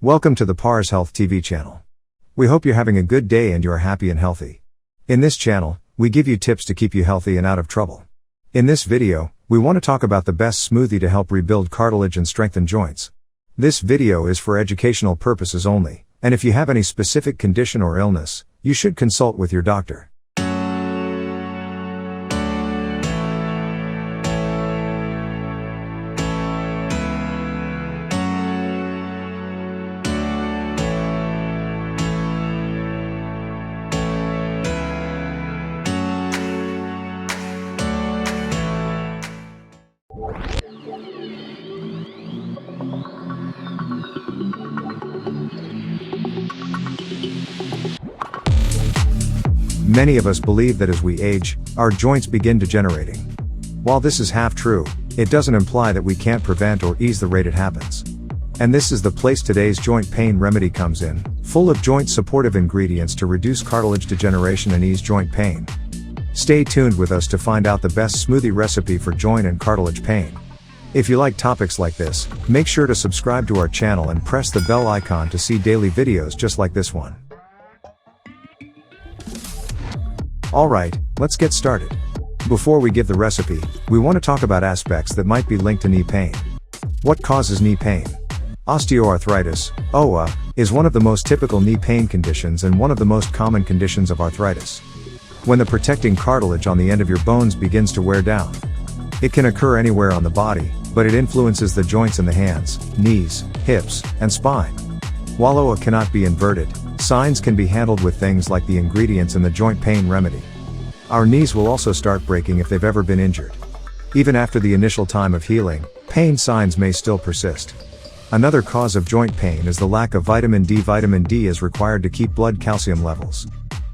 Welcome to the parshealthTV channel. We hope you're having a good day and you are happy and healthy. In this channel, we give you tips to keep you healthy and out of trouble. In this video, we want to talk about the best smoothie to help rebuild cartilage and strengthen joints. This video is for educational purposes only, and if you have any specific condition or illness, you should consult with your doctor. Many of us believe that as we age, our joints begin degenerating. While this is half true, it doesn't imply that we can't prevent or ease the rate it happens. And this is the place today's joint pain remedy comes in, full of joint supportive ingredients to reduce cartilage degeneration and ease joint pain. Stay tuned with us to find out the best smoothie recipe for joint and cartilage pain. If you like topics like this, make sure to subscribe to our channel and press the bell icon to see daily videos just like this one. Alright, let's get started. Before we give the recipe, we want to talk about aspects that might be linked to knee pain. What causes knee pain? Osteoarthritis, OA, is one of the most typical knee pain conditions and one of the most common conditions of arthritis. When the protecting cartilage on the end of your bones begins to wear down. It can occur anywhere on the body, but it influences the joints in the hands, knees, hips, and spine. While OA cannot be inverted, signs can be handled with things like the ingredients in the joint pain remedy. Our knees will also start breaking if they've ever been injured. Even after the initial time of healing, pain signs may still persist. Another cause of joint pain is the lack of vitamin D. Vitamin D is required to keep blood calcium levels.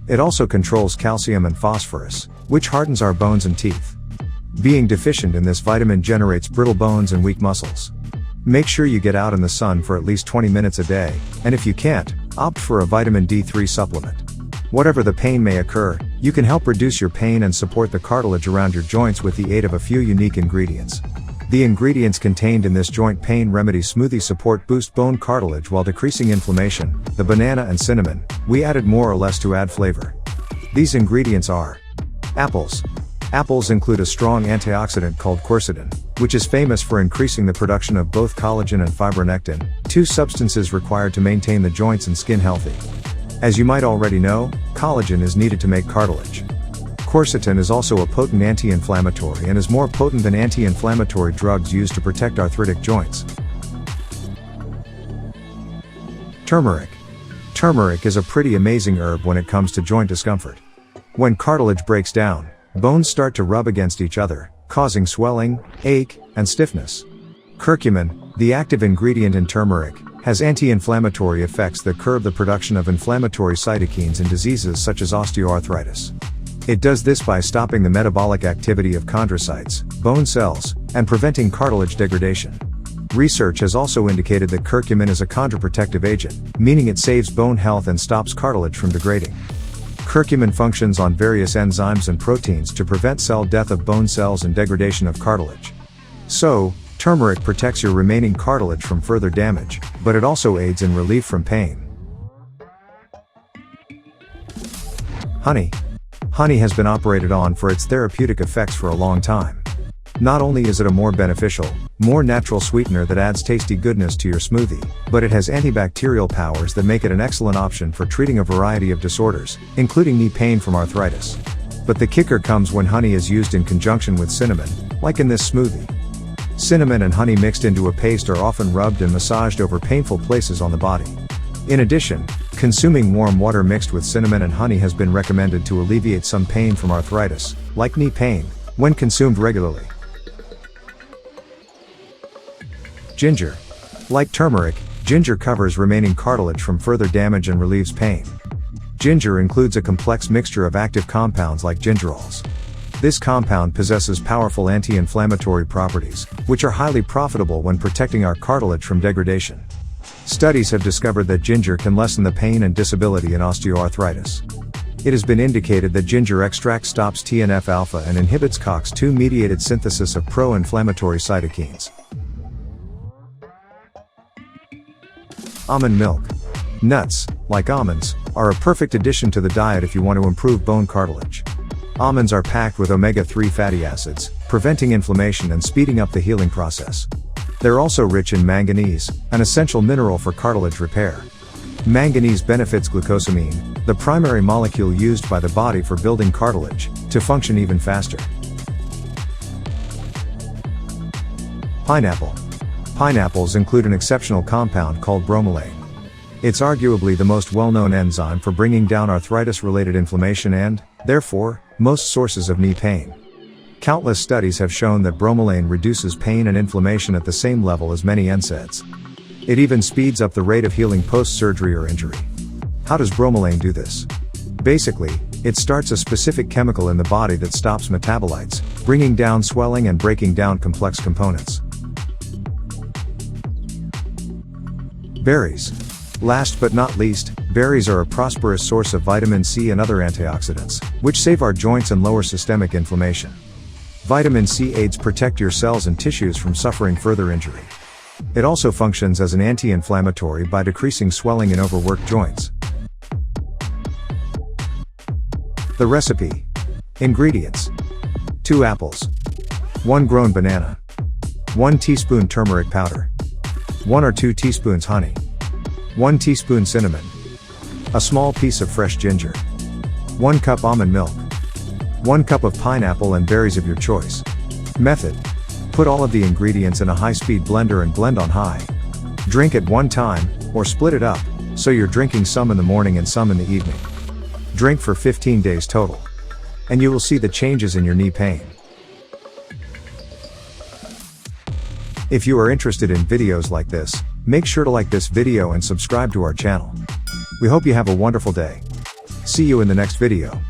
It also controls calcium and phosphorus, which hardens our bones and teeth. Being deficient in this vitamin generates brittle bones and weak muscles. Make sure you get out in the sun for at least 20 minutes a day, and if you can't, opt for a vitamin D3 supplement. Whatever the pain may occur, you can help reduce your pain and support the cartilage around your joints with the aid of a few unique ingredients. The ingredients contained in this joint pain remedy smoothie support boost bone cartilage while decreasing inflammation. The banana and cinnamon, we added more or less to add flavor. These ingredients are apples. Apples include a strong antioxidant called quercetin, which is famous for increasing the production of both collagen and fibronectin, two substances required to maintain the joints and skin healthy. As you might already know, collagen is needed to make cartilage. Quercetin is also a potent anti-inflammatory and is more potent than anti-inflammatory drugs used to protect arthritic joints. Turmeric. Turmeric is a pretty amazing herb when it comes to joint discomfort. When cartilage breaks down, bones start to rub against each other, causing swelling, ache, and stiffness. Curcumin, the active ingredient in turmeric, has anti-inflammatory effects that curb the production of inflammatory cytokines in diseases such as osteoarthritis. It does this by stopping the metabolic activity of chondrocytes, bone cells, and preventing cartilage degradation. Research has also indicated that curcumin is a chondroprotective agent, meaning it saves bone health and stops cartilage from degrading. Curcumin functions on various enzymes and proteins to prevent cell death of bone cells and degradation of cartilage. So, turmeric protects your remaining cartilage from further damage, but it also aids in relief from pain. Honey. Honey has been operated on for its therapeutic effects for a long time. Not only is it a more beneficial, more natural sweetener that adds tasty goodness to your smoothie, but it has antibacterial powers that make it an excellent option for treating a variety of disorders, including knee pain from arthritis. But the kicker comes when honey is used in conjunction with cinnamon, like in this smoothie. Cinnamon and honey mixed into a paste are often rubbed and massaged over painful places on the body. In addition, consuming warm water mixed with cinnamon and honey has been recommended to alleviate some pain from arthritis, like knee pain, when consumed regularly. Ginger. Like turmeric, ginger covers remaining cartilage from further damage and relieves pain. Ginger includes a complex mixture of active compounds like gingerols. This compound possesses powerful anti-inflammatory properties, which are highly profitable when protecting our cartilage from degradation. Studies have discovered that ginger can lessen the pain and disability in osteoarthritis. It has been indicated that ginger extract stops TNF-alpha and inhibits COX-2-mediated synthesis of pro-inflammatory cytokines. Almond milk. Nuts, like almonds, are a perfect addition to the diet if you want to improve bone cartilage. Almonds are packed with omega-3 fatty acids, preventing inflammation and speeding up the healing process. They're also rich in manganese, an essential mineral for cartilage repair. Manganese benefits glucosamine, the primary molecule used by the body for building cartilage, to function even faster. Pineapple. Pineapples include an exceptional compound called bromelain. It's arguably the most well-known enzyme for bringing down arthritis-related inflammation and, therefore, most sources of knee pain. Countless studies have shown that bromelain reduces pain and inflammation at the same level as many NSAIDs. It even speeds up the rate of healing post-surgery or injury. How does bromelain do this? Basically, it starts a specific chemical in the body that stops metabolites, bringing down swelling and breaking down complex components. Berries. Last but not least, berries are a prosperous source of vitamin C and other antioxidants, which save our joints and lower systemic inflammation. Vitamin C aids protect your cells and tissues from suffering further injury. It also functions as an anti-inflammatory by decreasing swelling in overworked joints. The recipe. Ingredients: 2 apples, 1 grown banana, 1 teaspoon turmeric powder, 1 or 2 teaspoons honey, 1 teaspoon cinnamon, a small piece of fresh ginger, 1 cup almond milk, 1 cup of pineapple and berries of your choice. Method: put all of the ingredients in a high-speed blender and blend on high. Drink at one time, or split it up, so you're drinking some in the morning and some in the evening. Drink for 15 days total. And you will see the changes in your knee pain. If you are interested in videos like this, make sure to like this video and subscribe to our channel. We hope you have a wonderful day. See you in the next video.